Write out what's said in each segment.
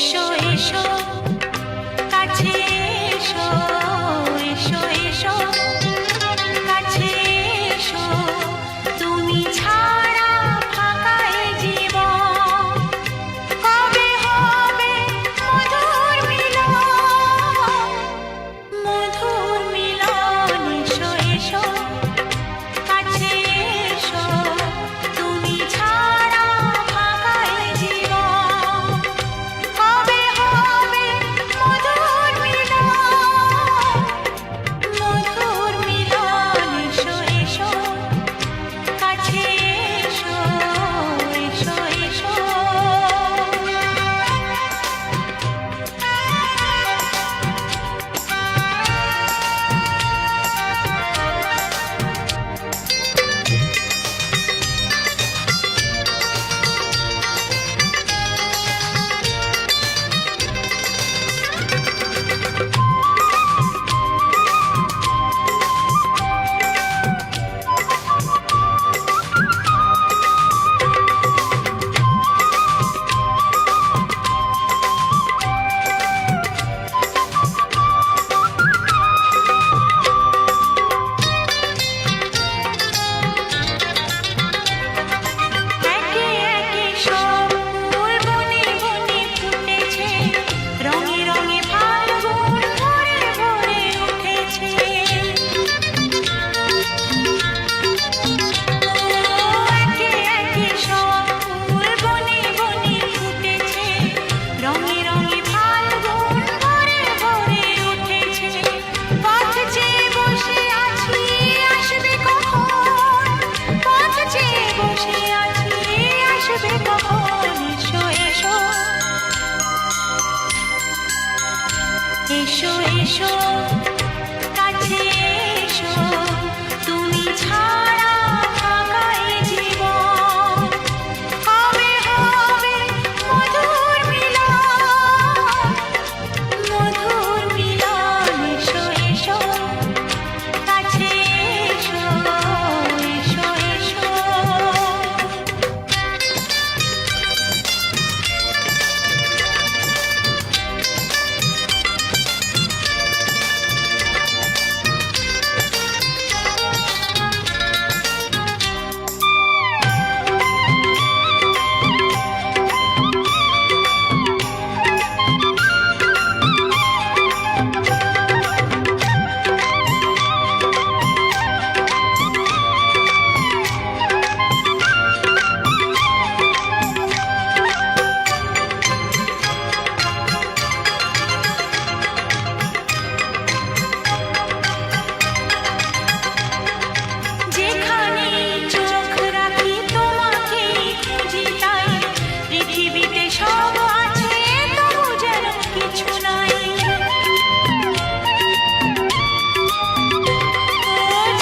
এসো এসো কাছে এসো, এসো এসো কাছে এসো, তুমি ছাড়া ফাঁকা এ জীবন। কবে হবে মধুর মিলন, মধুর মিলন। এসো এসো কাছে এসো, তুমি ছাড়া ফাঁকা এ জীবন। কবে হবে মধুর মিলন, মধুর মিলন। এসো এসো কাছে এসো, এসো এসো। একে একে সব ফুল বনে বনে ফুটেছে, রঙে রঙে ফাল্গুন ভরে ভরে উঠেছে। একে একে সব ফুল বনে বনে ফুটেছে, রঙে রঙে ফাল্গুন ভরে ভরে উঠেছে। পথ চেয়ে বসে আছি, আসবে কখন? পথ চেয়ে বসে আছি, আসবে কখন? এসো এসো, এসো এসো কাছে এসো, তুমি ছাড়া ফাঁকা এ জীবন। কবে হবে মধুর মিলন, মধুর মিলন। এসো এসো কাছে এসো, এসো এসো। যেখানে চোখ রাখি তোমাকেই খুঁজি, তাই পৃথিবীতে সব আছে তবু যেন কিছু নাই।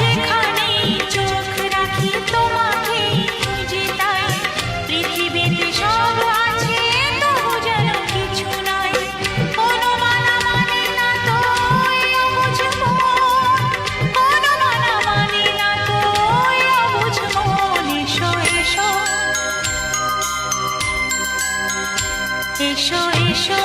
যেখানে চোখ রাখি তোমাকেই খুঁজি, তাই পৃথিবীতে সব আছে তবু যেন কিছু নাই। কোনো মানা মানে না তো এই অবুঝ মন, কোনো মানা মানে না তো এই অবুঝ মন। এসো এসো, এসো এসো